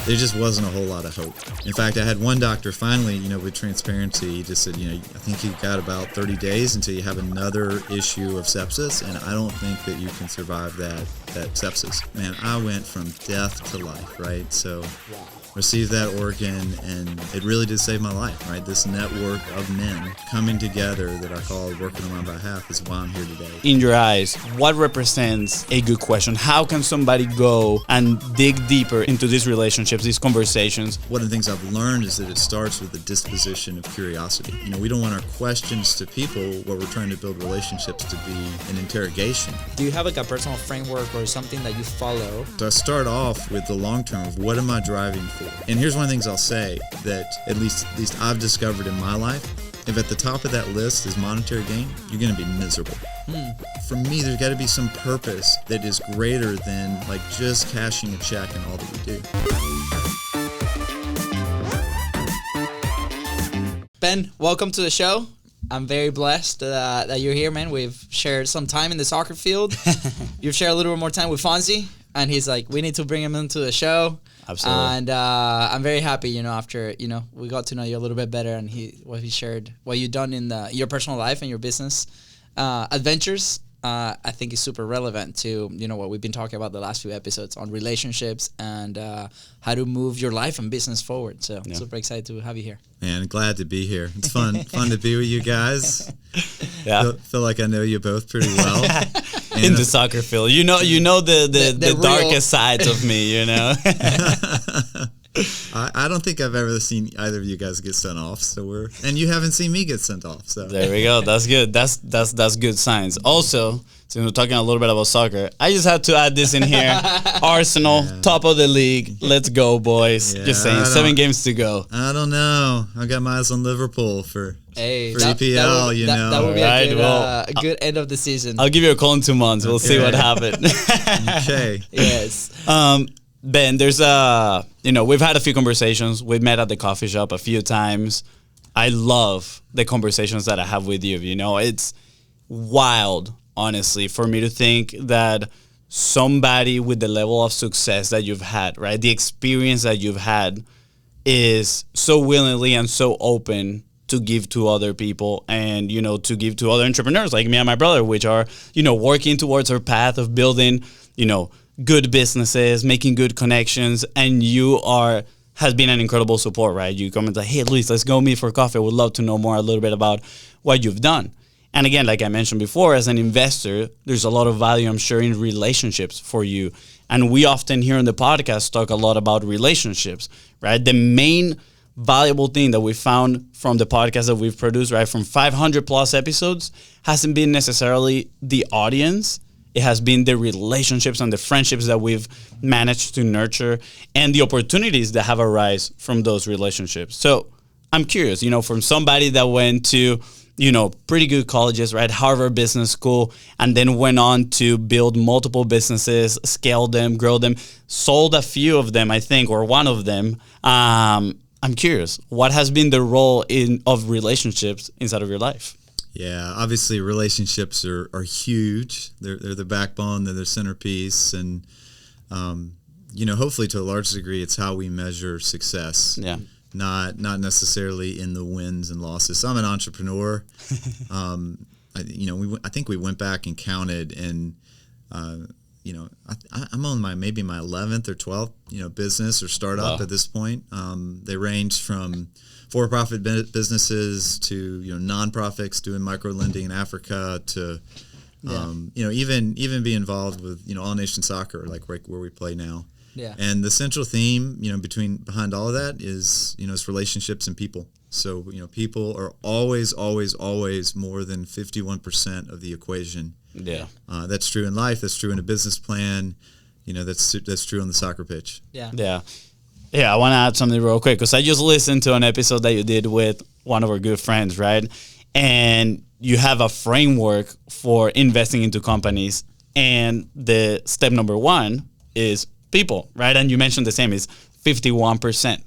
there just wasn't a whole lot of hope. In fact, I had one doctor finally, with transparency, he just said, I think you've got about 30 days until you have another issue of sepsis, and I don't think that you can survive that sepsis. Man, I went from death to life, right? So received that organ, and it really did save my life, right? This network of men coming together that I call working on my behalf is why I'm here today. In your eyes, what represents a good question? How can somebody go and dig deeper into these relationships, these conversations? One of the things I've learned is that it starts with a disposition of curiosity. We don't want our questions to people where we're trying to build relationships to be an interrogation. Do you have like a personal framework or something that you follow? So I start off with the long term of what am I driving for? And here's one of the things I'll say that at least I've discovered in my life. If at the top of that list is monetary gain, you're going to be miserable. For me, there's got to be some purpose that is greater than like just cashing a check and all that we do. Ben, welcome to the show. I'm very blessed that you're here, man. We've shared some time in the soccer field. You've shared a little bit more time with Fonzie, and he's like, we need to bring him into the show. Absolutely. And I'm very happy, after, we got to know you a little bit better, and what he shared, what you've done in your personal life and your business adventures, I think is super relevant to, what we've been talking about the last few episodes on relationships and how to move your life and business forward. So super excited to have you here. Man, glad to be here. It's fun to be with you guys. Yeah. Feel like I know you both pretty well. In the soccer field. You know the darkest sides of me, I don't think I've ever seen either of you guys get sent off, and you haven't seen me get sent off. So there we go. That's good. That's good signs. Also, since we're talking a little bit about soccer, I just had to add this in here. Arsenal, top of the league. Let's go, boys. Just saying, 7 games to go. I don't know. I got my eyes on Liverpool for EPL. That would be a good end of the season. I'll give you a call in 2 months. We'll see what happened. Okay. Yes. Ben, there's we've had a few conversations. We've met at the coffee shop a few times. I love the conversations that I have with you. It's wild, honestly, for me to think that somebody with the level of success that you've had, right? The experience that you've had is so willingly and so open to give to other people and, to give to other entrepreneurs like me and my brother, which are, working towards our path of building, good businesses, making good connections, and has been an incredible support, right? You come and say, hey, Luis, let's go meet for coffee. I would love to know more a little bit about what you've done. And again, like I mentioned before, as an investor, there's a lot of value, I'm sure, in relationships for you. And we often here on the podcast talk a lot about relationships, right? The main valuable thing that we found from the podcast that we've produced, right, from 500 plus episodes, hasn't been necessarily the audience. It has been the relationships and the friendships that we've managed to nurture and the opportunities that have arisen from those relationships. So I'm curious, from somebody that went to, pretty good colleges, right? Harvard Business School, and then went on to build multiple businesses, scale them, grow them, sold a few of them, I think, or one of them. I'm curious, what has been the role of relationships inside of your life? Yeah, obviously relationships are huge. They're the backbone, they're the centerpiece, and hopefully to a large degree, it's how we measure success. Yeah, not necessarily in the wins and losses. So I'm an entrepreneur. I think we went back and counted, and I'm on my 11th or 12th business or startup at this point. They range from for-profit businesses to nonprofits doing micro lending in Africa to even be involved with All Nation Soccer, like right where we play now. Yeah. And the central theme behind all of that is it's relationships and people. So people are always more than 51% of the equation. Yeah. That's true in life. That's true in a business plan. That's true on the soccer pitch. Yeah. Yeah. Yeah, I want to add something real quick because I just listened to an episode that you did with one of our good friends, right? And you have a framework for investing into companies. And the step number 1 is people, right? And you mentioned the same is 51%.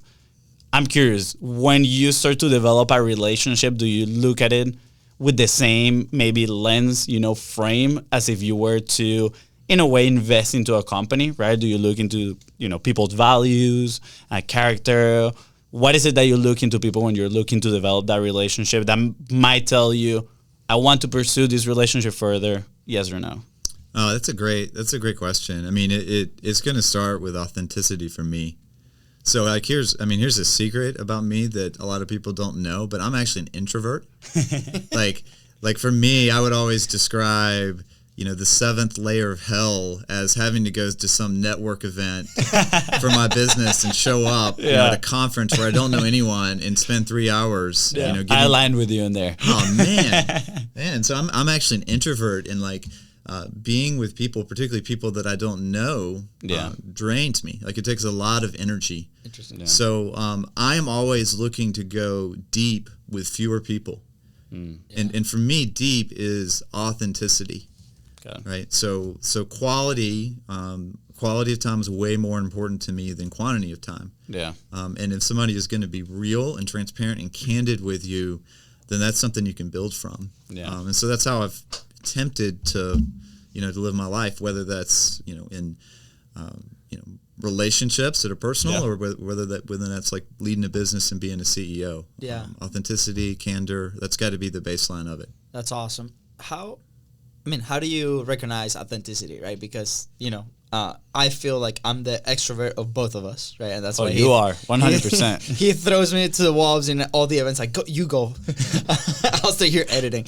I'm curious, when you start to develop a relationship, do you look at it with the same maybe lens, frame as if you were to in a way, invest into a company, right? Do you look into, people's values, character? What is it that you look into people when you're looking to develop that relationship that might tell you, I want to pursue this relationship further, yes or no? Oh, that's a great question. I mean, it's going to start with authenticity for me. So like here's a secret about me that a lot of people don't know, but I'm actually an introvert. like for me, I would always describe, the seventh layer of hell as having to go to some network event for my business and show up at a conference where I don't know anyone and spend 3 hours. Yeah. I aligned with you in there. Oh man. So I'm actually an introvert, and like being with people, particularly people that I don't know, drains me. Like it takes a lot of energy. Interesting. Yeah. So I am always looking to go deep with fewer people. And for me, deep is authenticity. Okay. Right. So quality of time is way more important to me than quantity of time. Yeah. And if somebody is going to be real and transparent and candid with you, then that's something you can build from. Yeah. And so that's how I've attempted to live my life, whether that's in relationships that are personal, or whether that's like leading a business and being a CEO. Yeah. Authenticity, candor, that's got to be the baseline of it. That's awesome. How do you recognize authenticity, right? Because I feel like I'm the extrovert of both of us, right? And that's why you are 100%. He throws me to the wolves in all the events. Like, go, you go. I'll stay here editing.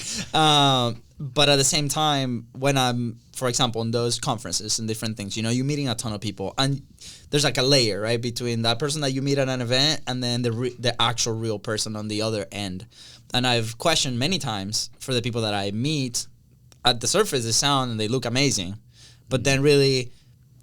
But at the same time, when I'm, for example, in those conferences and different things, you're meeting a ton of people, and there's like a layer, right, between that person that you meet at an event and then the actual real person on the other end. And I've questioned many times for the people that I meet. At the surface, they sound and they look amazing, but then really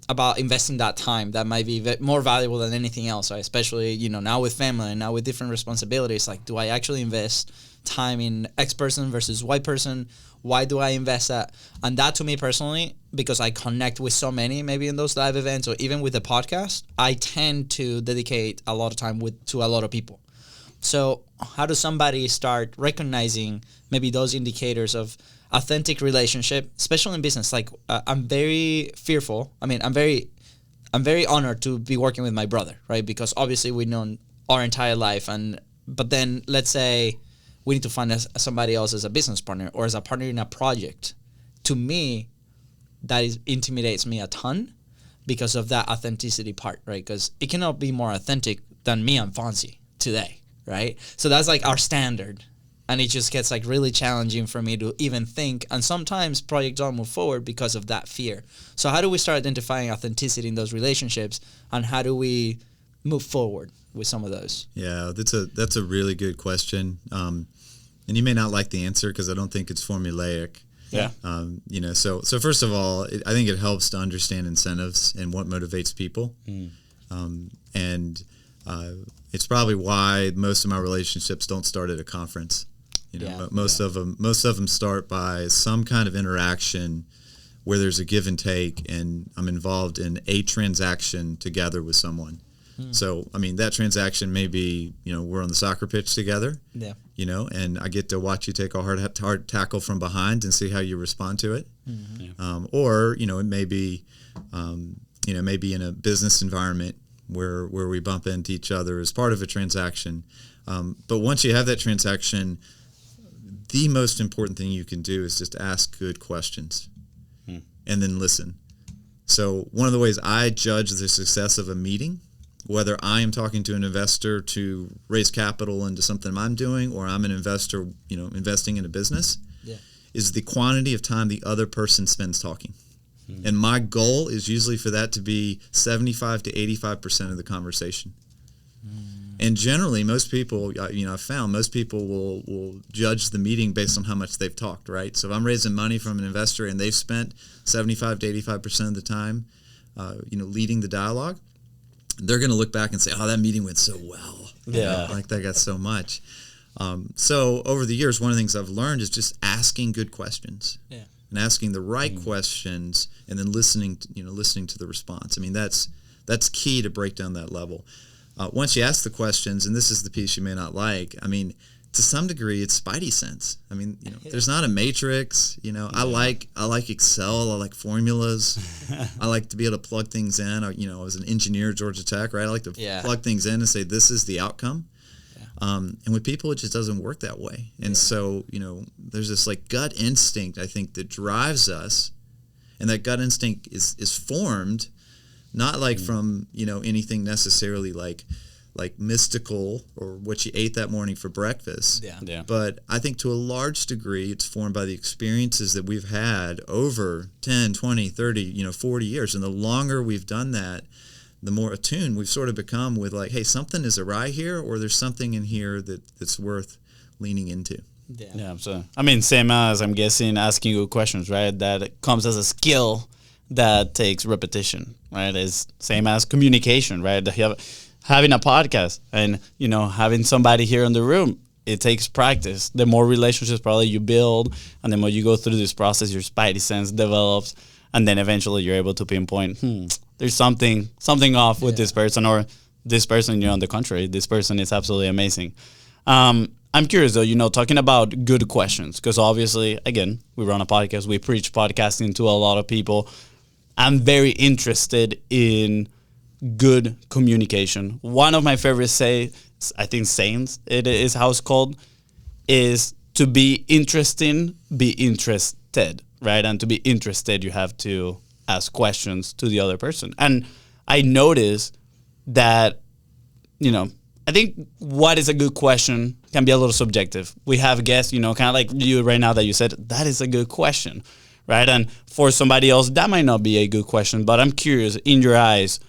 about investing that time that might be more valuable than anything else, right? Especially, now with family and now with different responsibilities, like, do I actually invest time in X person versus Y person? Why do I invest that? And that, to me personally, because I connect with so many, maybe in those live events or even with the podcast, I tend to dedicate a lot of time to a lot of people. So how does somebody start recognizing maybe those indicators of authentic relationship, especially in business? Like, I'm very fearful. I'm very honored to be working with my brother, right? Because obviously we've known our entire life, but then let's say we need to find somebody else as a business partner or as a partner in a project. To me, that intimidates me a ton because of that authenticity part, right? Because it cannot be more authentic than me and Fonzie today, right? So that's like our standard. And it just gets like really challenging for me to even think. And sometimes projects don't move forward because of that fear. So how do we start identifying authenticity in those relationships? And how do we move forward with some of those? Yeah, that's a really good question. And you may not like the answer because I don't think it's formulaic. Yeah. So first of all, I think it helps to understand incentives and what motivates people. And it's probably why most of my relationships don't start at a conference. Most of them start by some kind of interaction where there's a give and take, and I'm involved in a transaction together with someone. So, that transaction may be, we're on the soccer pitch together, and I get to watch you take a hard tackle from behind and see how you respond to it. Or, it may be, maybe in a business environment where we bump into each other as part of a transaction. But once you have that transaction, the most important thing you can do is just ask good questions and then listen. So one of the ways I judge the success of a meeting, whether I am talking to an investor to raise capital into something I'm doing, or I'm an investor, investing in a business, is the quantity of time the other person spends talking. And my goal is usually for that to be 75 to 85% of the conversation. And generally, most people, I've found most people will judge the meeting based on how much they've talked, right? So if I'm raising money from an investor and they've spent 75 to 85% of the time, leading the dialogue, they're going to look back and say, oh, that meeting went so well. Like that got so much. So over the years, one of the things I've learned is just asking good questions. And asking the right questions, and then listening to the response. That's key to break down that level. Once you ask the questions, and this is the piece you may not like, to some degree, it's spidey sense. I mean, there's not a matrix. I like Excel. I like formulas. I like to be able to plug things in. I was an engineer at Georgia Tech, right? I like to plug things in and say, this is the outcome. And with people, it just doesn't work that way. And so, there's this like gut instinct, I think, that drives us. And that gut instinct is formed not like from, anything necessarily like mystical or what you ate that morning for breakfast. Yeah. But I think to a large degree, it's formed by the experiences that we've had over 10, 20, 30, 40 years. And the longer we've done that, the more attuned we've sort of become with like, hey, something is awry here, or there's something in here that's worth leaning into. Yeah. So, I mean, same as I'm guessing asking good questions, right? That comes as a skill that takes repetition, right? It's same as communication, right? Having a podcast and, having somebody here in the room, it takes practice. The more relationships probably you build, and the more you go through this process, your spidey sense develops, and then eventually you're able to pinpoint, there's something off with this person, or this person, on the contrary, this person is absolutely amazing. I'm curious though, talking about good questions, because obviously, again, we run a podcast, we preach podcasting to a lot of people. I'm very interested in good communication. One of my favorite sayings, it is how it's called, is to be interesting, be interested, right? And to be interested, you have to ask questions to the other person. And I notice that, I think what is a good question can be a little subjective. We have guests, kind of like you right now that you said, that is a good question, right? And for somebody else, that might not be a good question, but I'm curious, in your eyes,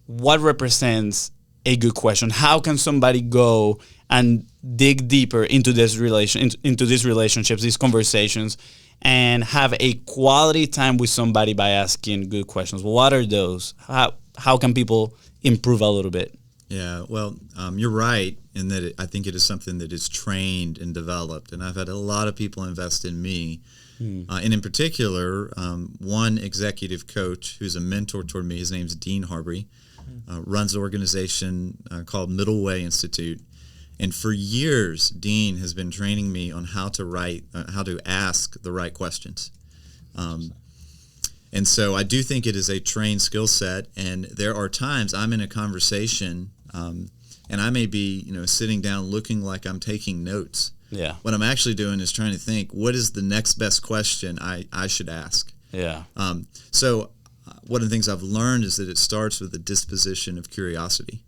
what represents a good question? How can somebody go and dig deeper into these relationships, these conversations, and have a quality time with somebody by asking good questions? What are those? How can people improve a little bit? Yeah, well, you're right in that I think it is something that is trained and developed, and I've had a lot of people invest in me. And in particular, one executive coach who's a mentor toward me, his name's Dean Harbury, runs an organization called Middle Way Institute. And for years, Dean has been training me on how to ask the right questions. And so I do think it is a trained skill set. And there are times I'm in a conversation and I may be, sitting down looking like I'm taking notes. Yeah. What I'm actually doing is trying to think, what is the next best question I should ask? Yeah. So one of the things I've learned is that it starts with a disposition of curiosity.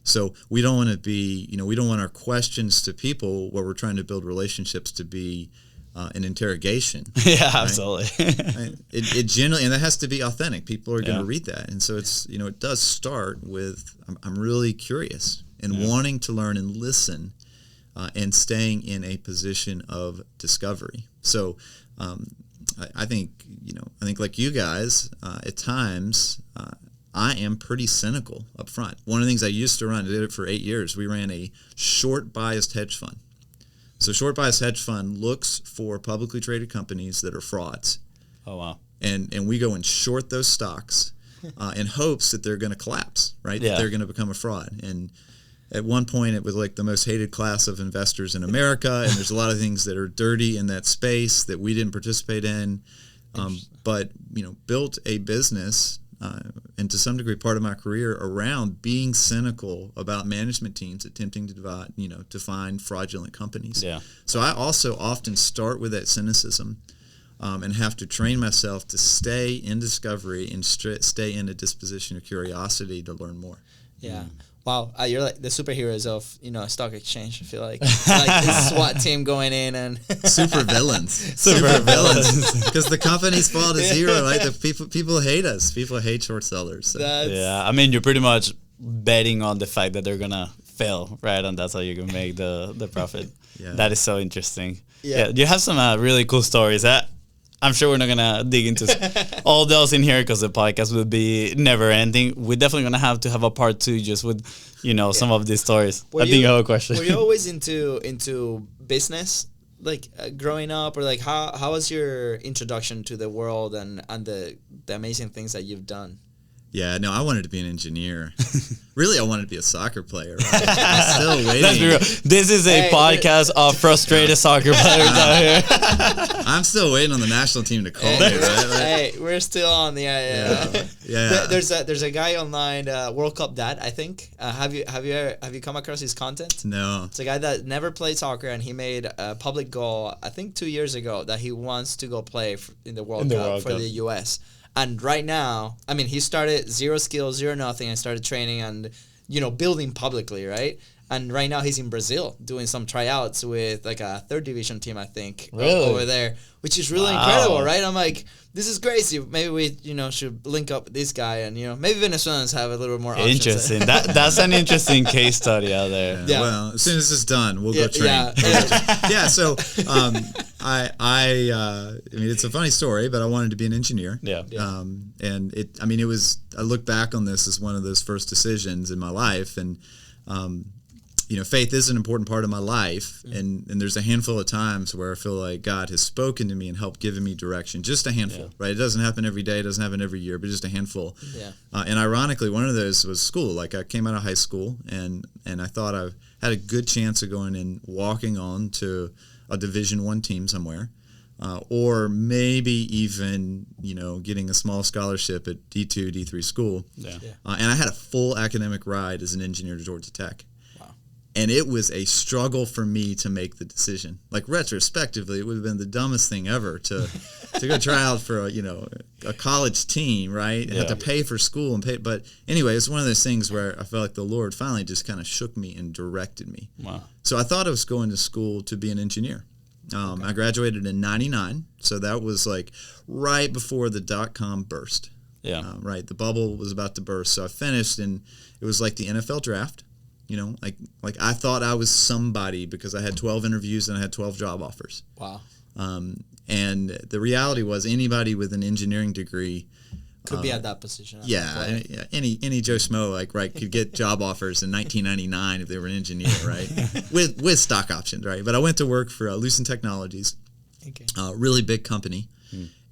So we don't want to be, we don't want our questions to people where we're trying to build relationships to be an interrogation. Yeah, right? absolutely. It generally, and that has to be authentic. People are going to read that. And so it's, it does start with, I'm really curious and wanting to learn and listen and staying in a position of discovery. So I think like you guys, at times, I am pretty cynical up front. One of the things I used to run, I did it for 8 years, we ran a short biased hedge fund. So short biased hedge fund looks for publicly traded companies that are frauds. Oh, wow. And we go and short those stocks in hopes that they're going to collapse, right? Yeah. That they're going to become a fraud. And at one point, it was like the most hated class of investors in America, and there's a lot of things that are dirty in that space that we didn't participate in. But, built a business and to some degree part of my career around being cynical about management teams attempting to find fraudulent companies. Yeah. So I also often start with that cynicism and have to train myself to stay in discovery and stay in a disposition of curiosity to learn more. Yeah. Wow, you're like the superheroes of a stock exchange. I feel like this SWAT team going in and super villains, because the company's fault is zero, right? The people hate us. People hate short sellers. So. Yeah, I mean, you're pretty much betting on the fact that they're gonna fail, right? And that's how you can make the profit. Yeah. That is so interesting. Yeah, you have some really cool stories. I'm sure we're not gonna dig into all those in here because the podcast would be never ending. We're definitely gonna have to have a part 2 just with some of these stories. I think I have a question. Were you always into business, like growing up, or like how was your introduction to the world and the amazing things that you've done? Yeah, no, I wanted to be an engineer. Really, I wanted to be a soccer player. Right? I'm still waiting. Let's be real. This is a podcast of frustrated soccer players out here. I'm still waiting on the national team to call me, right? Like, Hey, we're still on the yeah. There's a guy online, World Cup Dad, I think. Have you come across his content? No. It's a guy that never played soccer, and he made a public goal, I think 2 years ago, that he wants to go play in the World Cup for the U.S. And right now, I mean, he started zero skills, zero nothing, and started training and, building publicly, right? And right now he's in Brazil doing some tryouts with like a third division team, I think, over there, which is really incredible, right? I'm like, this is crazy. Maybe we, should link up with this guy, and maybe Venezuelans have a little more options. Interesting. That's an interesting case study out there. Yeah. Well, as soon as it's done, we'll go train. Yeah. So, I mean, it's a funny story, but I wanted to be an engineer. Yeah. And I look back on this as one of those first decisions in my life, and faith is an important part of my life, and there's a handful of times where I feel like God has spoken to me and helped giving me direction. Just a handful, right? It doesn't happen every day, it doesn't happen every year, but just a handful. Yeah. And ironically, one of those was school. Like, I came out of high school, and I thought I had a good chance of going and walking on to a Division I team somewhere, or maybe even getting a small scholarship at D2, D3 school. Yeah. And I had a full academic ride as an engineer to Georgia Tech. And it was a struggle for me to make the decision. Like, retrospectively, it would have been the dumbest thing ever to go try out for a college team, right? And have to pay for school and pay. But anyway, it's one of those things where I felt like the Lord finally just kind of shook me and directed me. Wow. So I thought I was going to school to be an engineer. I graduated in '99, so that was like right before the .com burst. Yeah. Right, the bubble was about to burst. So I finished, and it was like the NFL draft. Like I thought I was somebody because I had 12 interviews and I had 12 job offers. Wow. And the reality was anybody with an engineering degree could be at that position. Any Joe Schmo could get job offers in 1999 if they were an engineer, right? with stock options, right? But I went to work for Lucent Technologies, really big company.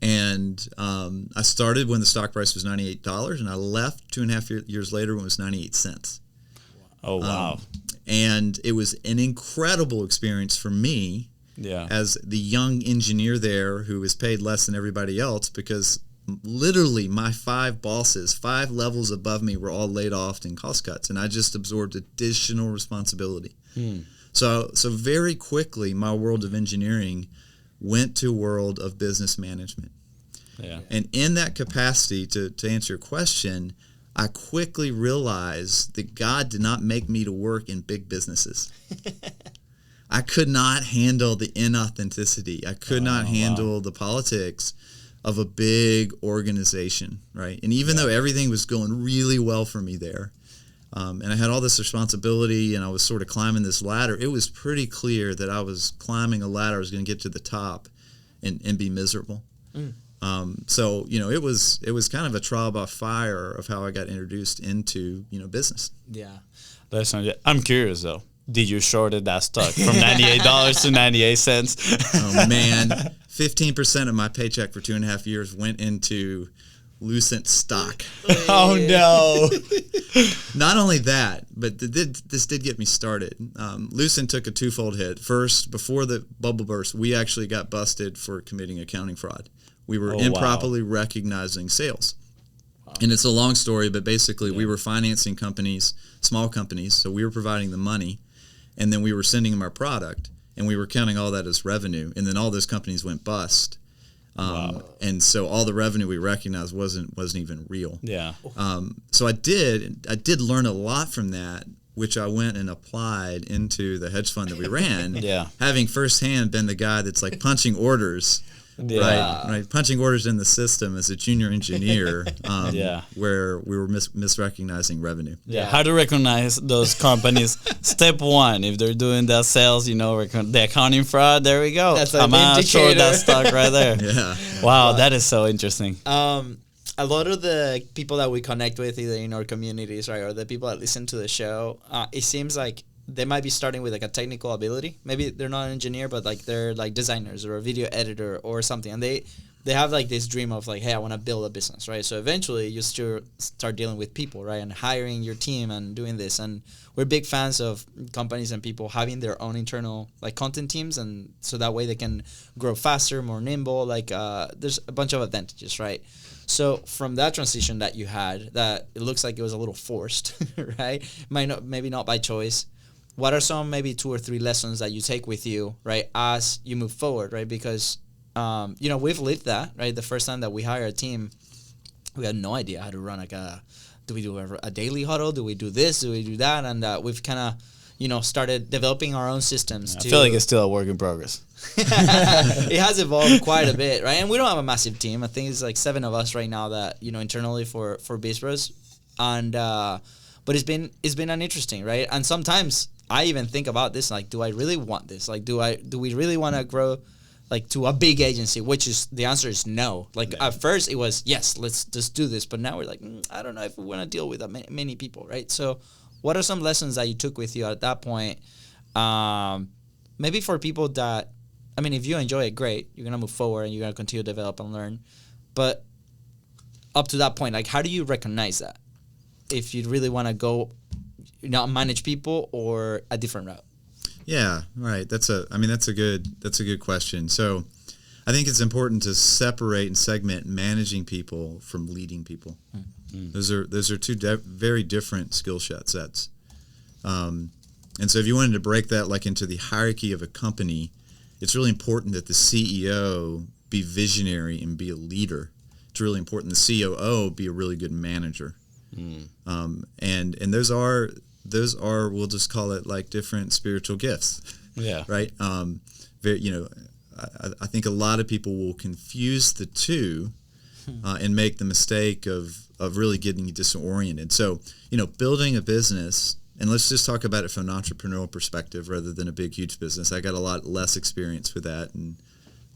And I started when the stock price was $98, and I left 2.5 years later when it was 98 cents. Oh, wow. And it was an incredible experience for me as the young engineer there who was paid less than everybody else, because literally my 5 bosses, 5 levels above me, were all laid off in cost cuts, and I just absorbed additional responsibility. So very quickly, my world of engineering went to a world of business management. Yeah. And in that capacity, to answer your question, I quickly realized that God did not make me to work in big businesses. I could not handle the inauthenticity. I could not handle the politics of a big organization, right? And even though everything was going really well for me there, and I had all this responsibility, and I was sort of climbing this ladder, it was pretty clear that I was climbing a ladder. I was going to get to the top and be miserable. So it was kind of a trial by fire of how I got introduced into business. Yeah. Listen, I'm curious though. Did you shorted that stock from $98 to 98 cents? Oh man, 15% of my paycheck for 2.5 years went into Lucent stock. Oh no! Not only that, but this did get me started. Lucent took a twofold hit. First, before the bubble burst, we actually got busted for committing accounting fraud. We were improperly recognizing sales. And it's a long story, but basically we were financing companies, small companies, so we were providing the money, and then we were sending them our product, and we were counting all that as revenue, and then all those companies went bust. And so all the revenue we recognized wasn't even real. Yeah. So I did learn a lot from that, which I went and applied into the hedge fund that we ran. Having firsthand been the guy that's like punching orders. Right. Punching orders in the system as a junior engineer, where we were misrecognizing revenue. How to recognize those companies? Step 1, if they're doing that sales, the accounting fraud. There we go. I'm out short that stock right there. Wow, that is so interesting. A lot of the people that we connect with, either in our communities, right, or the people that listen to the show, it seems like they might be starting with like a technical ability. Maybe they're not an engineer, but like they're like designers or a video editor or something. And they they have like this dream of like, hey, I want to build a business, right? So eventually you start dealing with people, right? And hiring your team and doing this. And we're big fans of companies and people having their own internal like content teams. And so that way they can grow faster, more nimble. Like there's a bunch of advantages, right? So from that transition that you had, that it looks like it was a little forced, right? Maybe not by choice. What are some maybe 2 or 3 lessons that you take with you, right, as you move forward, right? Because we've lived that, right? The first time that we hired a team, we had no idea how to run like do we do a daily huddle? Do we do this? Do we do that? And we've kind of, started developing our own systems. I feel like it's still a work in progress. It has evolved quite a bit, right? And we don't have a massive team. I think it's like 7 of us right now that, internally for Biz Bros. And, but it's been an interesting, right? And sometimes I even think about this, like, do I really want this? Like, do we really want to grow like to a big agency, which is the answer is no. Like at first it was, yes, let's just do this. But now we're like, I don't know if we want to deal with that many people, right? So what are some lessons that you took with you at that point? Maybe for people that, if you enjoy it, great. You're going to move forward and you're going to continue to develop and learn. But up to that point, like how do you recognize that? If you really want to go not manage people or a different route? Yeah, right. That's a good question. So I think it's important to separate and segment managing people from leading people. Mm-hmm. Those are two very different skill sets. And so if you wanted to break that like into the hierarchy of a company, it's really important that the CEO be visionary and be a leader. It's really important the COO be a really good manager. And those are we'll just call it like different spiritual gifts. Yeah. Right. I think a lot of people will confuse the two and make the mistake of really getting disoriented. So, building a business, and let's just talk about it from an entrepreneurial perspective rather than a big, huge business. I got a lot less experience with that and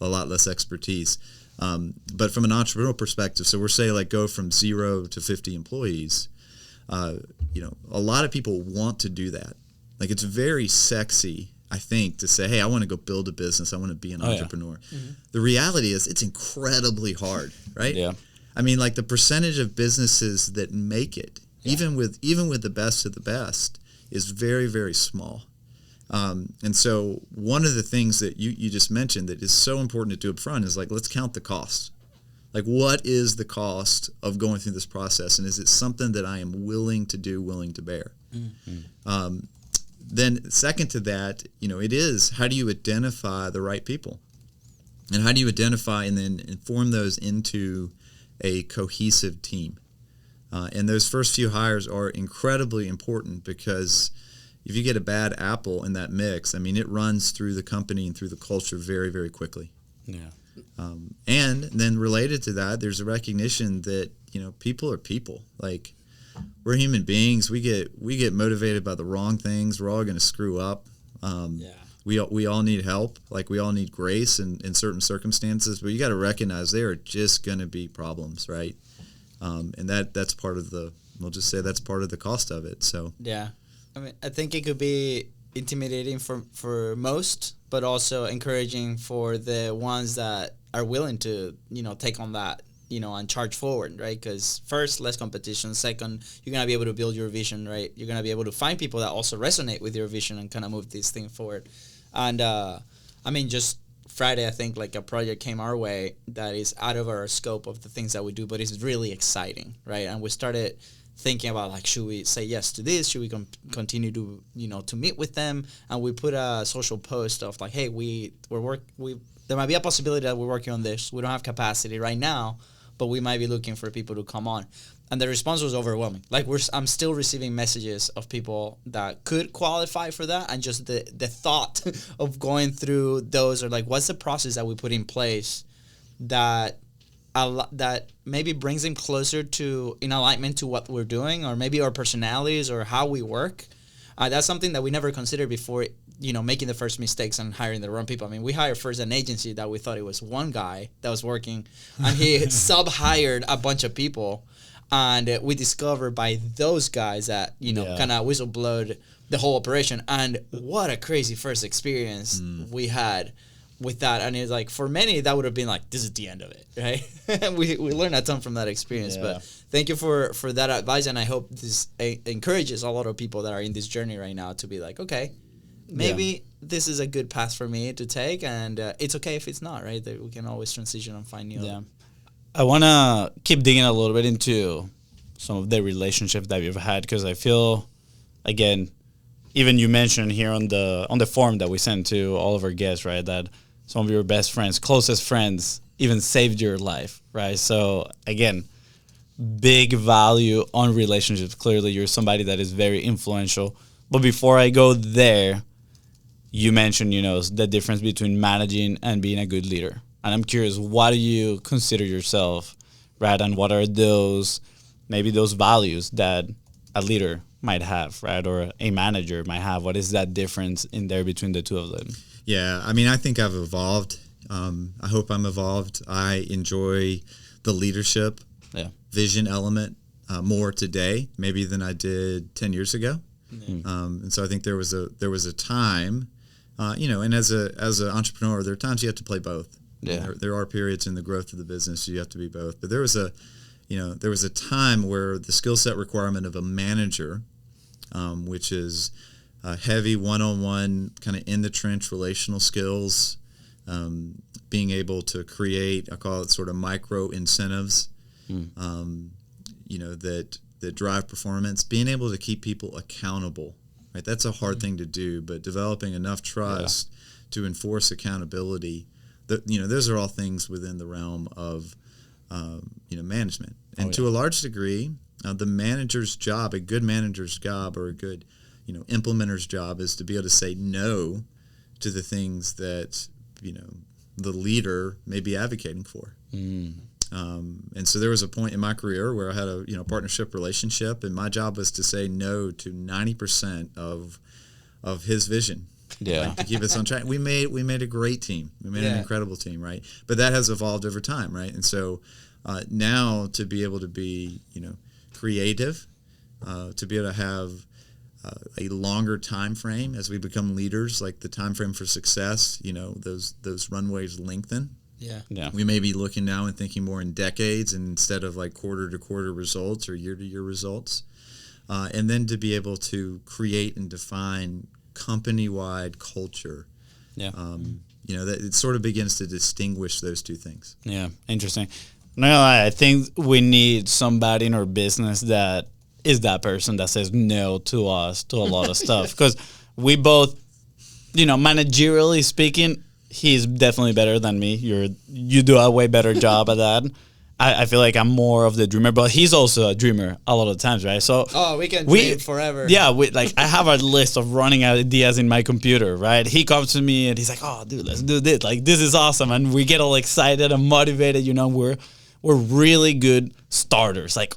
a lot less expertise. But from an entrepreneurial perspective, so we're saying like go from 0 to 50 employees. A lot of people want to do that. Like it's very sexy, I think, to say, hey, I want to go build a business. I want to be an entrepreneur. Yeah. Mm-hmm. The reality is it's incredibly hard, right? Yeah. Like the percentage of businesses that make it, even with the best of the best, is very, very small. And so one of the things that you just mentioned that is so important to do up front is like, let's count the cost. Like, what is the cost of going through this process? And is it something that I am willing to do, willing to bear? Mm-hmm. Then second to that, it is how do you identify the right people? And how do you identify and then inform those into a cohesive team? And those first few hires are incredibly important because if you get a bad apple in that mix, it runs through the company and through the culture very, very quickly. Yeah. And then related to that, there's a recognition that, people are people. Like, we're human beings. We get motivated by the wrong things. We're all going to screw up. We all need help. Like, we all need grace in certain circumstances. But you got to recognize there are just going to be problems, right? And that's part of we'll just say that's part of the cost of it. So yeah, I think it could be intimidating for most, but also encouraging for the ones that are willing to, take on that, and charge forward, right? Because first, less competition. Second, you're going to be able to build your vision, right? You're going to be able to find people that also resonate with your vision and kind of move this thing forward. And, just Friday, I think, like a project came our way that is out of our scope of the things that we do, but it's really exciting, right? And we started thinking about like, should we say yes to this? Should we continue to to meet with them? And we put a social post of like, hey, there might be a possibility that we're working on this. We don't have capacity right now, but we might be looking for people to come on. And the response was overwhelming. Like I'm still receiving messages of people that could qualify for that, and just the thought of going through those, or like, what's the process that we put in place that maybe brings them closer to in alignment to what we're doing, or maybe our personalities or how we work. That's something that we never considered before, making the first mistakes and hiring the wrong people. We hired first an agency that we thought it was one guy that was working, and he sub-hired a bunch of people, and we discovered by those guys that, kind of whistleblowed the whole operation. And what a crazy first experience we had with that, and it's like for many that would have been like, this is the end of it, right? we learned a ton from that experience. Yeah. But thank you for that advice, and I hope this encourages a lot of people that are in this journey right now to be like, okay, maybe this is a good path for me to take, and it's okay if it's not, right? That we can always transition and find new. Yeah. I want to keep digging a little bit into some of the relationships that you've had, because I feel, again, even you mentioned here on the form that we sent to all of our guests, right, that some of your best friends, closest friends, even saved your life, right? So again, big value on relationships. Clearly, you're somebody that is very influential. But before I go there, you mentioned, the difference between managing and being a good leader. And I'm curious, what do you consider yourself, right? And what are those values that a leader might have, right? Or a manager might have? What is that difference in there between the two of them? Yeah, I mean, I think I've evolved. I hope I'm evolved. I enjoy the leadership vision element more today, maybe than I did 10 years ago. And so I think there was a time, and as an entrepreneur, there are times you have to play both. Yeah. There are periods in the growth of the business you have to be both. But there was a time where the skill set requirement of a manager, which is heavy one-on-one, kind of in the trench relational skills, being able to create, I call it sort of micro incentives, that drive performance, being able to keep people accountable, right? That's a hard thing to do, but developing enough trust to enforce accountability, those are all things within the realm of, management. And to a large degree, the manager's job, a good manager's job or a good, implementer's job is to be able to say no to the things that, the leader may be advocating for. And so there was a point in my career where I had a partnership relationship, and my job was to say no to 90% of his vision. To keep us on track. We made a great team. We made an incredible team, right? But that has evolved over time, right? And so now to be able to be creative, to be able to have a longer time frame as we become leaders, like the time frame for success, those runways lengthen. Yeah. We may be looking now and thinking more in decades instead of like quarter-to-quarter results or year-to-year results. And then to be able to create and define company-wide culture. That it sort of begins to distinguish those two things. Yeah, interesting. No, I think we need somebody in our business that is that person that says no to us to a lot of stuff. Because we both, managerially speaking, he's definitely better than me. You do a way better job at that. I feel like I'm more of the dreamer, but he's also a dreamer a lot of times, right? So we can dream forever. Yeah, I have a list of running ideas in my computer, right? He comes to me and he's like, "Oh, dude, let's do this. Like, this is awesome," and we get all excited and motivated. We're really good starters. Like,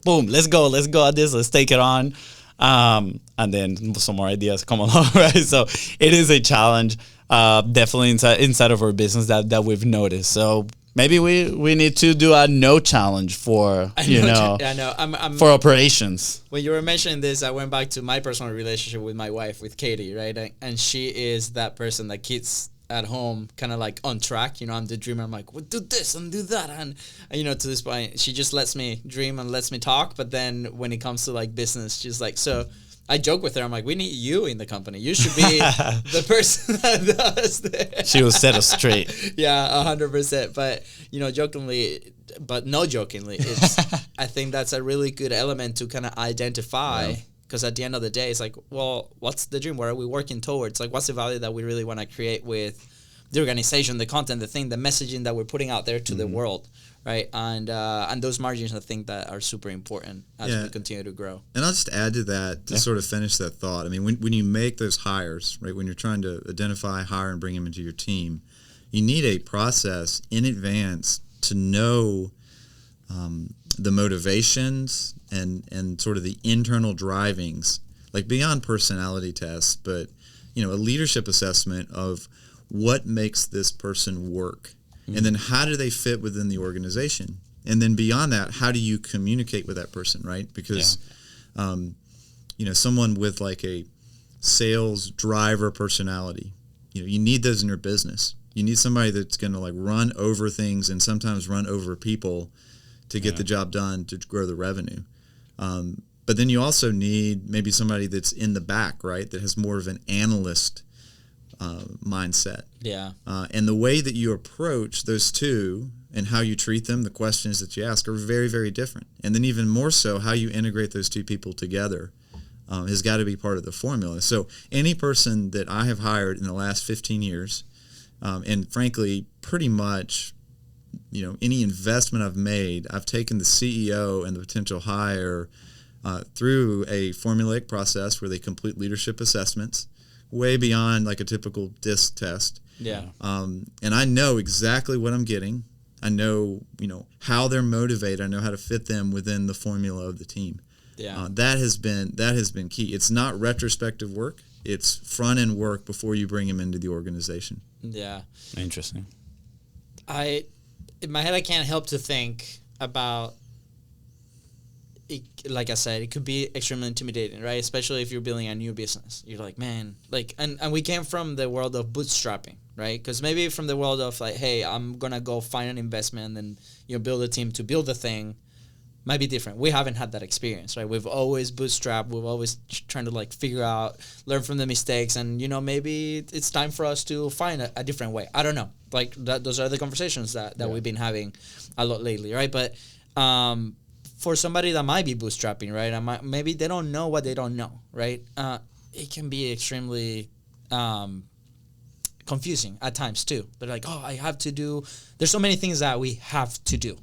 boom, let's go at this. Let's take it on. And then some more ideas come along, right? So it is a challenge, definitely inside of our business that we've noticed. So maybe we need to do a no challenge for for operations. When you were mentioning this, I went back to my personal relationship with my wife, with Katie, right? And she is that person that keeps at home kind of like on track. I'm the dreamer. I'm like, well, do this and do that, and to this point, she just lets me dream and lets me talk. But then when it comes to like business, she's like, so. I joke with her. I'm like, we need you in the company. You should be the person that does this. She will set us straight. Yeah, 100%. But, jokingly, but no jokingly, I think that's a really good element to kind of identify. Because at the end of the day, it's like, well, what's the dream? What are we working towards? Like, what's the value that we really want to create with the organization, the content, the messaging that we're putting out there to the world, right? And those margins, I think, that are super important as we continue to grow. And I'll just add to that to sort of finish that thought. I mean, when you make those hires, right, when you're trying to identify, hire, and bring them into your team, you need a process in advance to know the motivations and sort of the internal drivings, like beyond personality tests, but, a leadership assessment of what makes this person work. And then how do they fit within the organization? And then beyond that, how do you communicate with that person, right? Because, someone with like a sales driver personality, you need those in your business. You need somebody that's going to like run over things and sometimes run over people to get the job done to grow the revenue. But then you also need maybe somebody that's in the back, right, that has more of an analyst mindset. Yeah. And the way that you approach those two and how you treat them, the questions that you ask are very, very different. And then even more so, how you integrate those two people together has got to be part of the formula. So any person that I have hired in the last 15 years, and frankly, pretty much, any investment I've made, I've taken the CEO and the potential hire through a formulaic process where they complete leadership assessments, way beyond like a typical DISC test. Yeah. And I know exactly what I'm getting. I know, how they're motivated. I know how to fit them within the formula of the team. Yeah. That has been key. It's not retrospective work. It's front end work before you bring them into the organization. Yeah. Interesting. In my head, I can't help to think about it. Like I said, it could be extremely intimidating, right? Especially if you're building a new business. You're like, man, and we came from the world of bootstrapping, right? Because maybe from the world of like, hey, I'm gonna go find an investment and build a team to build the thing, might be different. We haven't had that experience, right? We've always bootstrapped. We've always trying to like figure out, learn from the mistakes, and maybe it's time for us to find a different way. I don't know. Like those are the conversations that we've been having a lot lately, right? But for somebody that might be bootstrapping, right? Maybe they don't know what they don't know, right? It can be extremely confusing at times too. They're like, oh, I have to do. There's so many things that we have to do.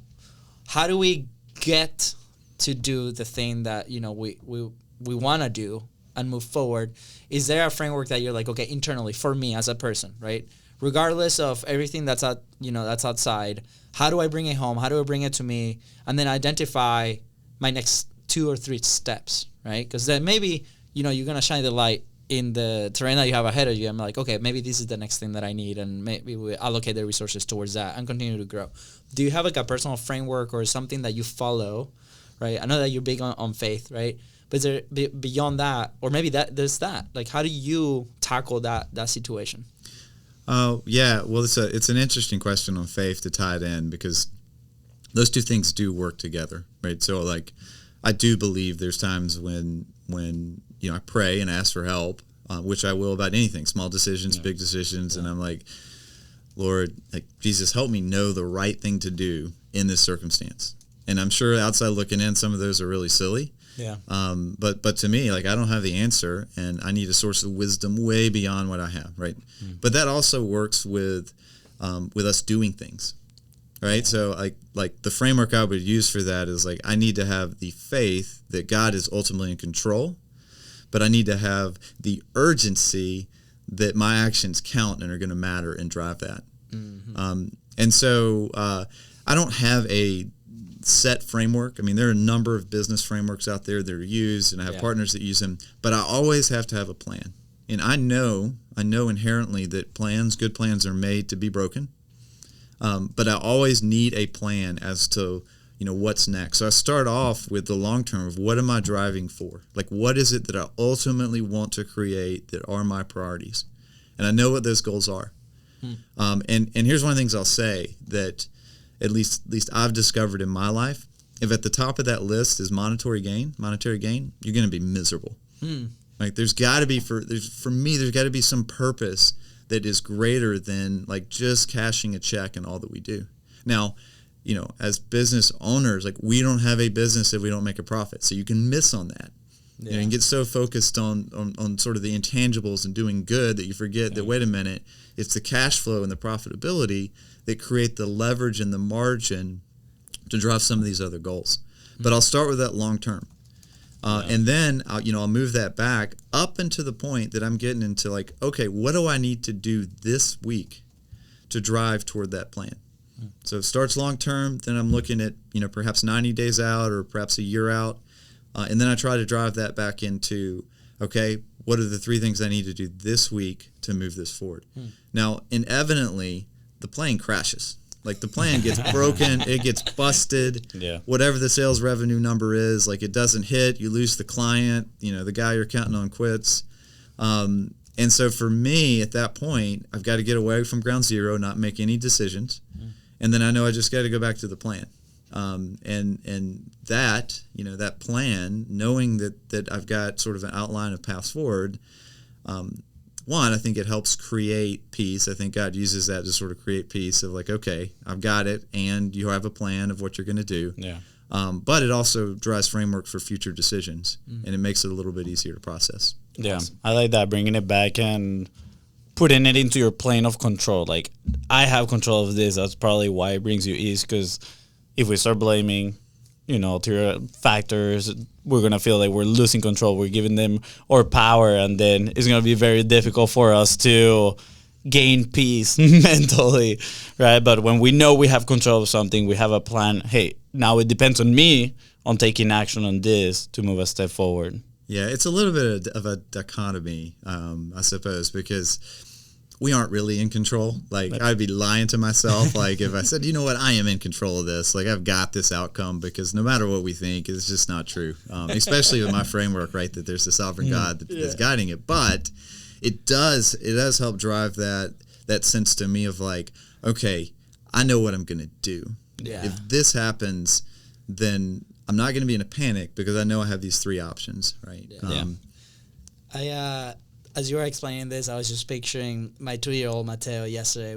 How do we get to do the thing that we want to do and move forward? Is there a framework that you're like, okay, internally for me as a person, right? Regardless of everything that's that's outside, how do I bring it home? How do I bring it to me? And then identify my next 2 or 3 steps, right? Because then maybe you're gonna shine the light in the terrain that you have ahead of you. I'm like, okay, maybe this is the next thing that I need, and maybe we allocate the resources towards that and continue to grow. Do you have like a personal framework or something that you follow, right? I know that you're big on faith, right? But is there beyond that, or maybe there's that? Like, how do you tackle that situation? Oh, yeah. Well, it's an interesting question on faith to tie it in, because those two things do work together, right? So, like, I do believe there's times when I pray and ask for help, which I will about anything, small decisions, big decisions, and I'm like, Lord, like, Jesus, help me know the right thing to do in this circumstance. And I'm sure outside looking in, some of those are really silly. Yeah. But to me, like, I don't have the answer, and I need a source of wisdom way beyond what I have, right? But that also works with us doing things, right? Yeah. So like the framework I would use for that is like, I need to have the faith that God is ultimately in control, but I need to have the urgency that my actions count and are going to matter and drive that. Mm-hmm. And so I don't have a set framework. I mean, there are a number of business frameworks out there that are used, and I have partners that use them, but I always have to have a plan. And I know inherently that good plans are made to be broken. But I always need a plan as to, what's next. So I start off with the long term of what am I driving for? Like, what is it that I ultimately want to create that are my priorities? And I know what those goals are. And here's one of the things I'll say that at least I've discovered in my life. If at the top of that list is monetary gain, you're going to be miserable. Like, there's got to be for me, there's got to be some purpose that is greater than like just cashing a check and all that we do. Now, as business owners, like, we don't have a business if we don't make a profit. So you can miss on that. Yeah. And get so focused on sort of the intangibles and doing good that you forget that, wait a minute, it's the cash flow and the profitability that create the leverage and the margin to drive some of these other goals. But I'll start with that long term. And then I'll move that back up into the point that I'm getting into, like, okay, what do I need to do this week to drive toward that plan? So it starts long term, then I'm looking at, perhaps 90 days out or perhaps a year out. And then I try to drive that back into, okay, what are the 3 things I need to do this week to move this forward? Now, inevitably, the plane crashes. Like, the plan gets broken, it gets busted. Yeah. Whatever the sales revenue number is, like, it doesn't hit, you lose the client, the guy you're counting on quits. And And so for me, at that point, I've got to get away from ground zero, not make any decisions. And then I know I just got to go back to the plan. And that, that plan, knowing that I've got sort of an outline of paths forward, one, I think it helps create peace. I think God uses that to sort of create peace of like, okay, I've got it, and you have a plan of what you're going to do. Yeah. But it also drives framework for future decisions, and it makes it a little bit easier to process. Yeah, I like that, bringing it back and putting it into your plane of control. Like, I have control of this. That's probably why it brings you ease, because if we start blaming, ulterior factors, we're going to feel like we're losing control. We're giving them our power, and then it's going to be very difficult for us to gain peace mentally, right? But when we know we have control of something, we have a plan, hey, now it depends on me on taking action on this to move a step forward. Yeah, it's a little bit of a dichotomy, I suppose, because we aren't really in control. Like, I'd be lying to myself. Like, if I said, you know what, I am in control of this. Like, I've got this outcome, because no matter what we think, it's just not true. Especially with my framework, right, that there's a sovereign God that's guiding it. But it does help drive that sense to me of like, okay, I know what I'm going to do. Yeah. If this happens, then I'm not going to be in a panic, because I know I have these three options, right? As you were explaining this, I was just picturing my 2-year-old Mateo yesterday.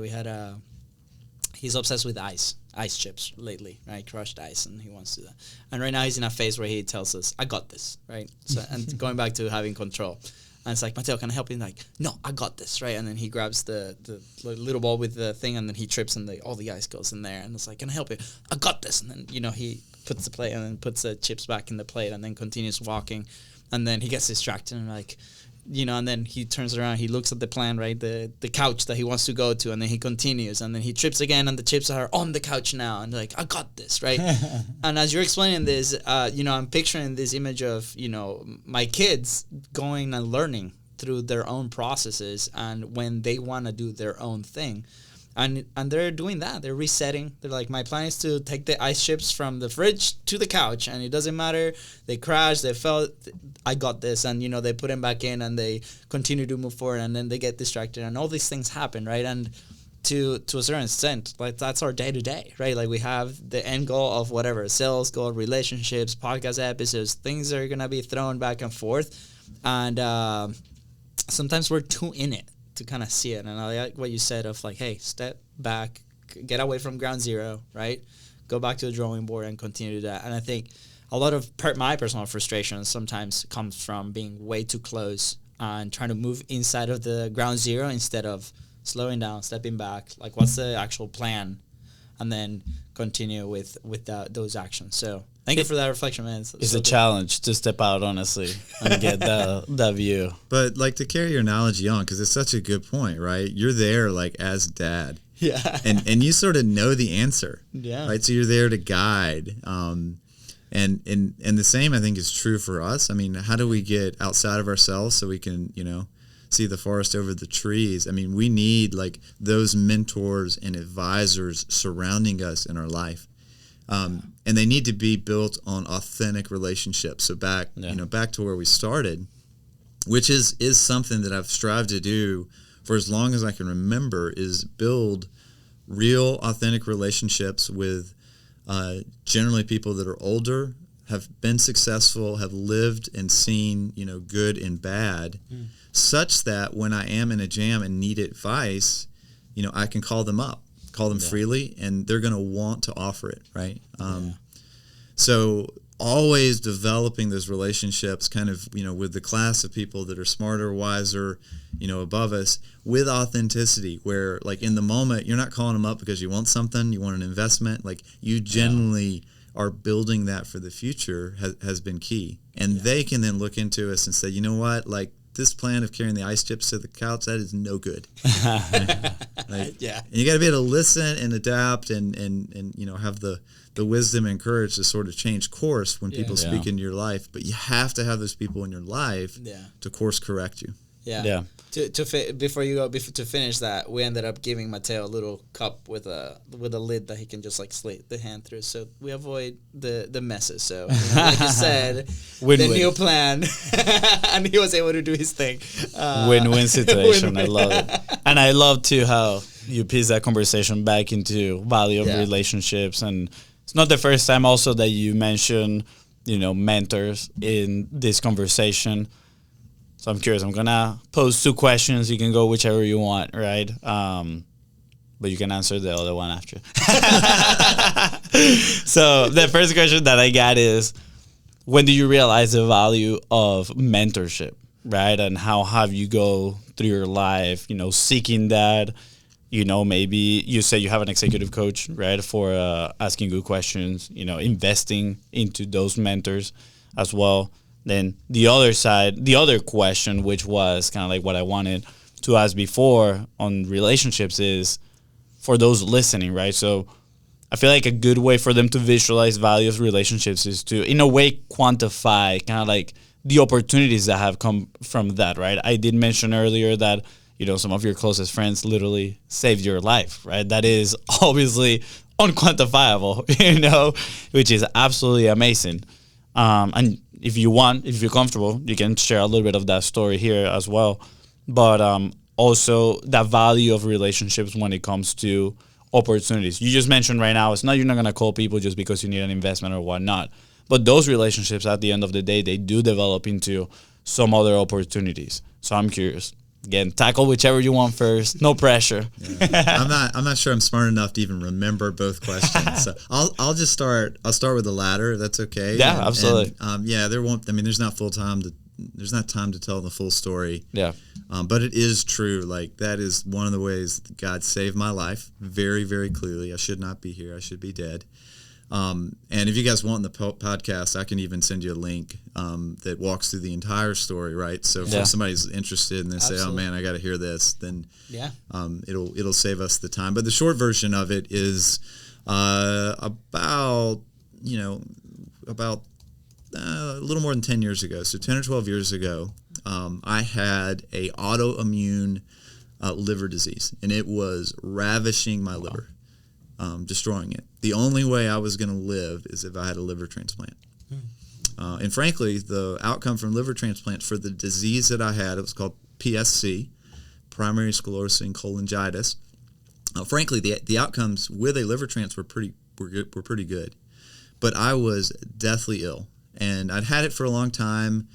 He's obsessed with ice chips lately, right? Crushed ice, and he wants to do that. And right now he's in a phase where he tells us, I got this, right? So, and going back to having control. And it's like, Mateo, can I help you? And like, no, I got this, right? And then he grabs the little ball with the thing, and then he trips, and all the ice goes in there. And it's like, can I help you? I got this. And then, he puts the plate and then puts the chips back in the plate and then continues walking. And then he gets distracted and like, and then he turns around, he looks at the plan, right? The couch that he wants to go to, and then he continues, and then he trips again, and the chips are on the couch now, and like, I got this, right? And as you're explaining this, I'm picturing this image of, my kids going and learning through their own processes, and when they want to do their own thing. And they're doing that. They're resetting. They're like, my plan is to take the ice chips from the fridge to the couch, and it doesn't matter. They crashed. They fell. I got this. And, they put them back in, and they continue to move forward, and then they get distracted, and all these things happen, right? And to a certain extent, like, that's our day-to-day, right? Like, we have the end goal of whatever, sales goal, relationships, podcast episodes. Things are going to be thrown back and forth. And sometimes we're too in it to kind of see it. And I like what you said of like, hey, step back, get away from ground zero, right? Go back to the drawing board and continue to that. And I think a lot of my personal frustration sometimes comes from being way too close and trying to move inside of the ground zero instead of slowing down, stepping back, like what's the actual plan, and then continue with those actions. So thank you for that reflection, man. It's a challenge to step out, honestly, and get that view. But like, to carry your analogy on, because it's such a good point, right? You're there like as dad. Yeah. And you sort of know the answer. Yeah. Right. So you're there to guide. And the same, I think, is true for us. I mean, how do we get outside of ourselves so we can, see the forest over the trees? I mean, we need like those mentors and advisors surrounding us in our life. And they need to be built on authentic relationships. So back to where we started, which is something that I've strived to do for as long as I can remember, is build real, authentic relationships with generally people that are older, have been successful, have lived and seen, good and bad, such that when I am in a jam and need advice, I can call them freely, and they're going to want to offer it, right? So always developing those relationships kind of, with the class of people that are smarter, wiser, above us, with authenticity, where like in the moment, you're not calling them up because you want something, you want an investment, like you genuinely are building that for the future has been key. And they can then look into us and say, you know what, like this plan of carrying the ice chips to the couch, that is no good. And you got to be able to listen and adapt and have the wisdom and courage to sort of change course when people speak into your life. But you have to have those people in your life to course correct you. Yeah. Before you go, to finish that, we ended up giving Mateo a little cup with a lid that he can just like slate the hand through, so we avoid the messes. So like you said, Win-win. the new plan, and he was able to do his thing. Win-win situation. Win-win. I love it, and I love too how you piece that conversation back into value of relationships. And it's not the first time also that you mention, mentors in this conversation. So I'm curious. I'm gonna pose 2 questions. You can go whichever you want, right? But you can answer the other one after. So the first question that I got is, when do you realize the value of mentorship, right? And how have you go through your life, seeking that? Maybe you say you have an executive coach, right, for asking good questions, investing into those mentors as well. Then the other side, the other question, which was kind of like what I wanted to ask before on relationships, is for those listening, right? So I feel like a good way for them to visualize value of relationships is to, in a way, quantify kind of like the opportunities that have come from that, right? I did mention earlier that, some of your closest friends literally saved your life, right? That is obviously unquantifiable, which is absolutely amazing. And if you want, if you're comfortable, you can share a little bit of that story here as well. But also that value of relationships when it comes to opportunities. You just mentioned right now, you're not going to call people just because you need an investment or whatnot. But those relationships, at the end of the day, they do develop into some other opportunities. So I'm curious. Again, tackle whichever you want first. No pressure. Yeah. I'm not sure I'm smart enough to even remember both questions. So I'll just start. I'll start with the latter. That's okay. Yeah, absolutely. And, there's not there's not time to tell the full story. Yeah. But it is true. Like, that is one of the ways God saved my life very, very clearly. I should not be here. I should be dead. And if you guys want the podcast, I can even send you a link that walks through the entire story, right? So if somebody's interested and they say, "Oh man, I got to hear this," then it'll save us the time. But the short version of it is about a little more than 10 years ago. So 10 or 12 years ago, I had a autoimmune liver disease, and it was ravishing my liver. Destroying it. The only way I was going to live is if I had a liver transplant. And frankly, the outcome from liver transplant for the disease that I had, it was called PSC, primary sclerosing cholangitis. Frankly, the outcomes with a liver transplant were pretty good. But I was deathly ill, and I'd had it for a long time.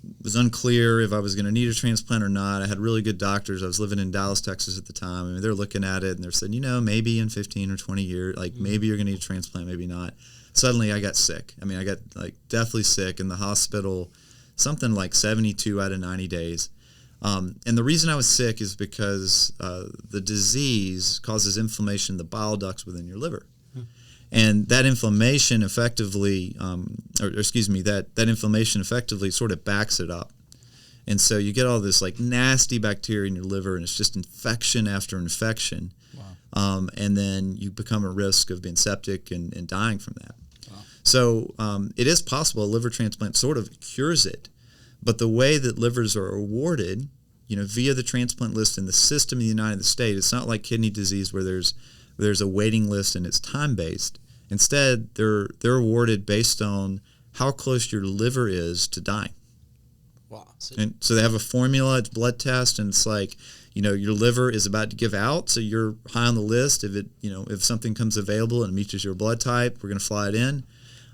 It was unclear if I was going to need a transplant or not. I had really good doctors. I was living in Dallas, Texas at the time. I mean, they're looking at it and they're saying, maybe in 15 or 20 years, maybe you're going to need a transplant, maybe not. Suddenly I got sick. I mean, I got deathly sick in the hospital, something like 72 out of 90 days. And the reason I was sick is because the disease causes inflammation in the bile ducts within your liver. And that inflammation effectively, that inflammation effectively sort of backs it up. And so you get all this nasty bacteria in your liver, and it's just infection after infection. Wow. And then you become at risk of being septic and dying from that. Wow. So it is possible a liver transplant sort of cures it. But the way that livers are awarded, via the transplant list in the system of the United States, it's not like kidney disease where there's a waiting list and it's time-based. Instead, they're awarded based on how close your liver is to dying. Wow. And so they have a formula, it's blood test, and it's like, your liver is about to give out, so you're high on the list. If something comes available and meets your blood type, we're going to fly it in.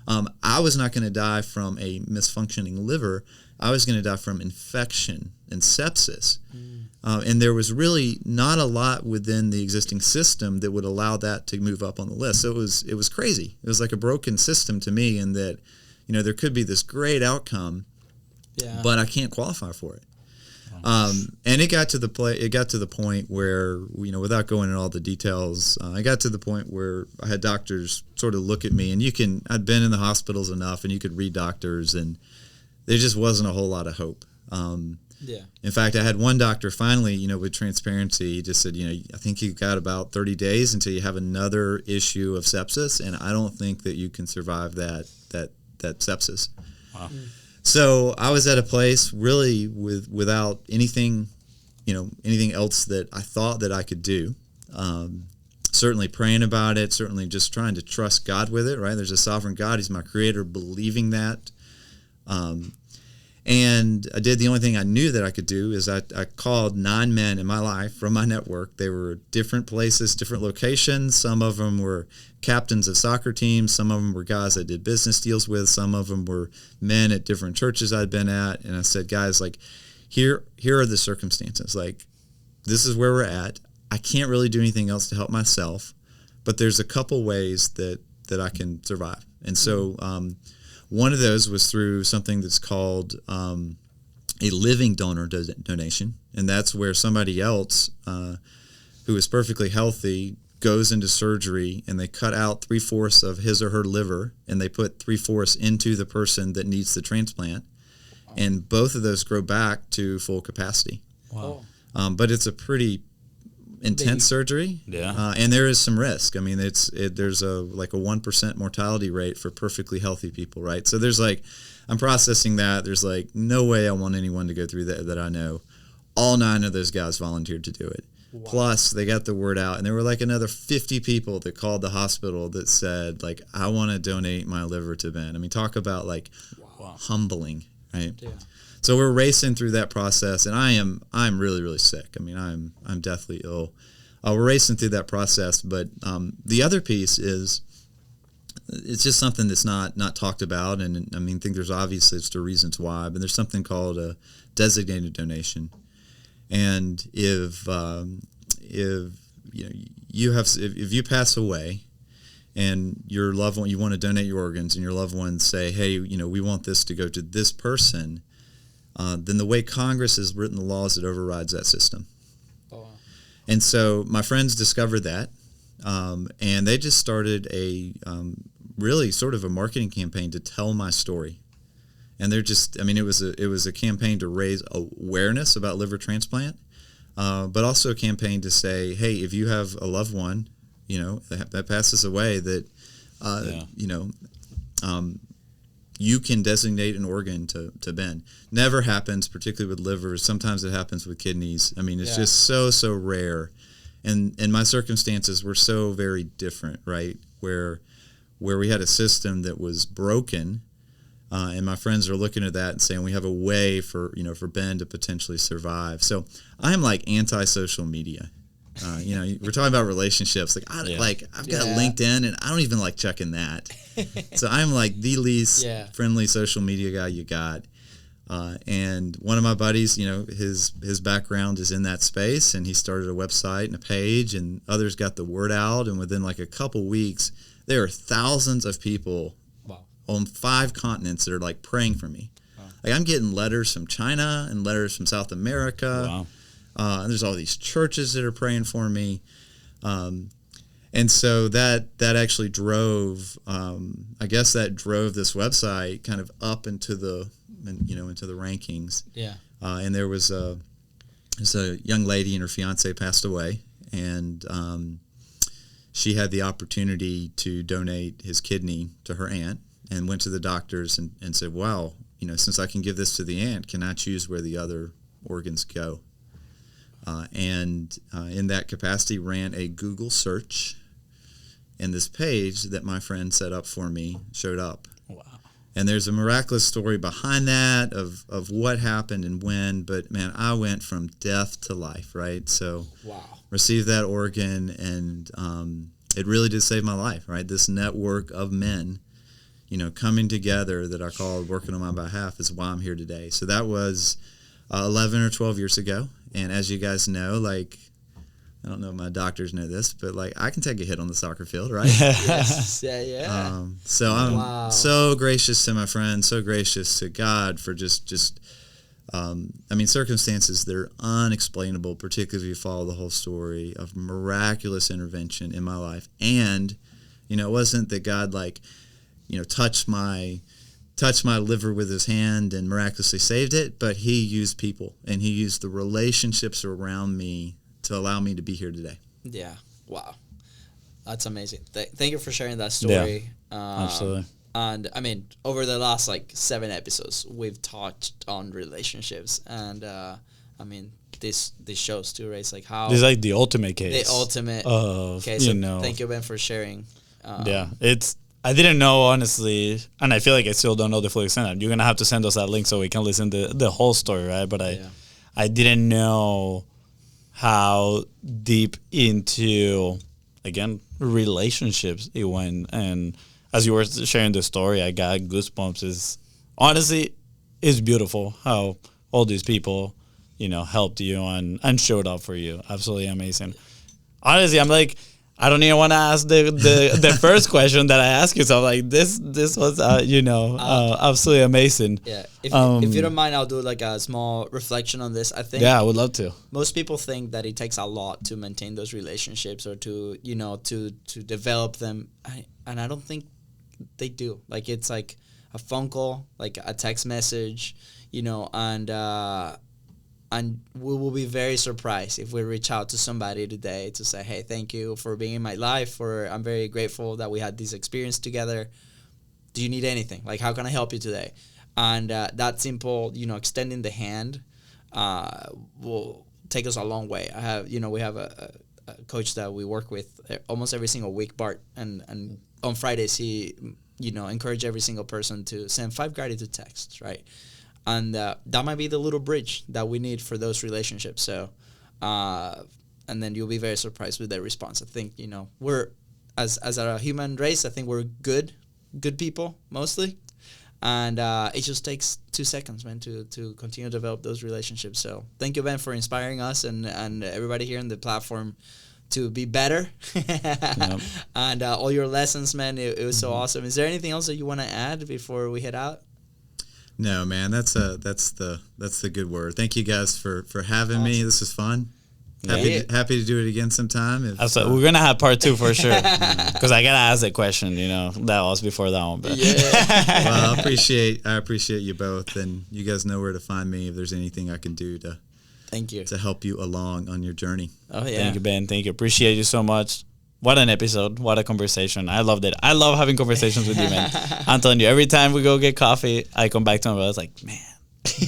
I was not going to die from a misfunctioning liver. I was going to die from infection and sepsis. And there was really not a lot within the existing system that would allow that to move up on the list. So it was crazy. It was like a broken system to me, in that, there could be this great outcome, but I can't qualify for it. And it got to the point where, without going into all the details, I got to the point where I had doctors sort of look at me, and I'd been in the hospitals enough, and you could read doctors, and there just wasn't a whole lot of hope. In fact, I had one doctor finally, with transparency, he just said, I think you've got about 30 days until you have another issue of sepsis, and I don't think that you can survive that sepsis. Wow. So I was at a place really without anything, anything else that I thought that I could do. Certainly praying about it, certainly just trying to trust God with it, right? There's a sovereign God. He's my creator, believing that. And I did the only thing I knew that I could do is I called 9 men in my life from my network. They were different places, different locations. Some of them were captains of soccer teams. Some of them were guys I did business deals with. Some of them were men at different churches I'd been at. And I said, guys, like, here are the circumstances. Like, this is where we're at. I can't really do anything else to help myself, but there's a couple ways that I can survive. And so one of those was through something that's called a living donor donation, and that's where somebody else who is perfectly healthy goes into surgery and they cut out 3/4 of his or her liver and they put 3/4 into the person that needs the transplant, and both of those grow back to full capacity. Wow. But it's a pretty intense surgery, and there is some risk. I mean, there's a 1% mortality rate for perfectly healthy people, right? So there's I'm processing that. There's no way I want anyone to go through that I know. All 9 of those guys volunteered to do it. Wow. Plus, they got the word out, and there were another 50 people that called the hospital that said, I want to donate my liver to Ben. I mean, talk about humbling, right? Yeah. So we're racing through that process, and I'm really, really sick. I mean, I'm deathly ill. We're racing through that process, but the other piece is it's just something that's not talked about, and I think there's obviously the reasons why, but there's something called a designated donation, and if you pass away, and your loved one, you want to donate your organs, and your loved ones say, hey, we want this to go to this person. Then the way Congress has written the laws, it overrides that system. Oh, wow. And so my friends discovered that, and they just started a really sort of a marketing campaign to tell my story. And they're just, it was a campaign to raise awareness about liver transplant, but also a campaign to say, hey, if you have a loved one, that passes away, that, you can designate an organ to Ben. Never happens, particularly with livers. Sometimes it happens with kidneys. It's just so rare. And my circumstances were so very different, right? Where we had a system that was broken, and my friends are looking at that and saying we have a way for Ben to potentially survive. So I'm anti-social media. We're talking about relationships. I've got LinkedIn, and I don't even like checking that. So I'm the least friendly social media guy you got. And one of my buddies, his background is in that space, and he started a website and a page, and others got the word out. And within a couple weeks, there are thousands of people on 5 continents that are praying for me. Wow. I'm getting letters from China and letters from South America. Wow. And there's all these churches that are praying for me. And so that actually drove, that drove this website kind of up into the rankings. Yeah. And there was a young lady, and her fiance passed away, and she had the opportunity to donate his kidney to her aunt, and went to the doctors and said, wow, since I can give this to the aunt, can I choose where the other organs go? And in that capacity ran a Google search, and this page that my friend set up for me showed up. Wow. And there's a miraculous story behind that of what happened and when, but man, I went from death to life, right? So received that organ, and it really did save my life, right? This network of men, coming together that I called working on my behalf is why I'm here today. So that was 11 or 12 years ago. And as you guys know, I don't know if my doctors know this, but I can take a hit on the soccer field, right? Yes. Yeah. So I'm so gracious to my friends, so gracious to God for just circumstances that are unexplainable, particularly if you follow the whole story of miraculous intervention in my life. And, it wasn't that God touched my liver with his hand and miraculously saved it, but he used people, and he used the relationships around me to allow me to be here today. Yeah. Wow. That's amazing. Thank you for sharing that story. Yeah, absolutely. And I mean, over the last like 7 episodes, we've touched on relationships, and I mean, this shows too, right? It's like how This is like the ultimate case. the ultimate of, case. So you know. thank you, Ben, for sharing. Yeah, I didn't know, honestly, and I feel like I still don't know the full extent. You're gonna have to send us that link so we can listen to the whole story, right? But I didn't know how deep into, again, relationships it went. And as you were sharing the story, I got goosebumps. Honestly, it's beautiful how all these people, you know, helped you and showed up for you. Absolutely amazing. Honestly, I'm like, I don't even want to ask the first question that I asked you. So I'm like, this was, absolutely amazing. Yeah. If you don't mind, I'll do like a small reflection on this. I think. Yeah, I would love to. Most people think that it takes a lot to maintain those relationships or to, you know, to develop them. And I don't think they do. Like, it's like a phone call, like a text message, you know, and we will be very surprised if we reach out to somebody today to say, hey, thank you for being in my life, or I'm very grateful that we had this experience together. Do you need anything? Like, how can I help you today? And that simple, you know, extending the hand will take us a long way. We have a coach that we work with almost every single week, Bart, and on Fridays he, you know, encourage every single person to send 5 gratitude texts, right? And that might be the little bridge that we need for those relationships. So, and then you'll be very surprised with their response. I think, you know, we're, as a human race, I think we're good people mostly. And it just takes 2 seconds, man, to continue to develop those relationships. So thank you, Ben, for inspiring us and everybody here on the platform to be better. Yep. And all your lessons, man, it was so awesome. Is there anything else that you want to add before we head out? No, man, that's the good word. Thank you guys for having me. This was fun. Happy to do it again sometime. We're gonna have part 2 for sure. Because I gotta ask that question. You know, that was before that one. But. Yeah. Well, I appreciate you both, and you guys know where to find me if there's anything I can do to. Thank you. To help you along on your journey. Oh yeah. Thank you, Ben. Thank you. Appreciate you so much. What an episode. What a conversation. I loved it. I love having conversations with you, man. I'm telling you, every time we go get coffee, I come back to him and I was like, man,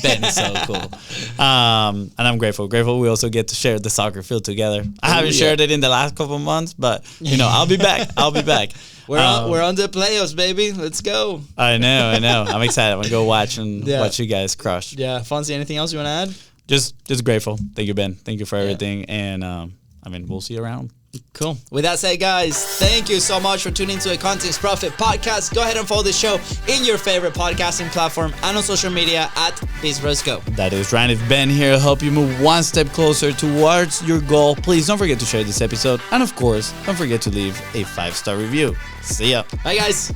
Ben is so cool. And I'm grateful. We also get to share the soccer field together. I haven't shared it in the last couple of months, but, you know, I'll be back. We're on the playoffs, baby. Let's go. I know. I'm excited. I'm going to go watch you guys crush. Yeah. Fonzie, anything else you want to add? Just grateful. Thank you, Ben. Thank you for everything. And, we'll see you around. Cool. With that said, guys, thank you so much for tuning to a Contents Profit podcast. Go ahead and follow the show in your favorite podcasting platform and on social media at BizRosco. That is right. If Ben here to help you move one step closer towards your goal, please don't forget to share this episode. And of course, don't forget to leave a 5-star review. See ya. Bye, guys.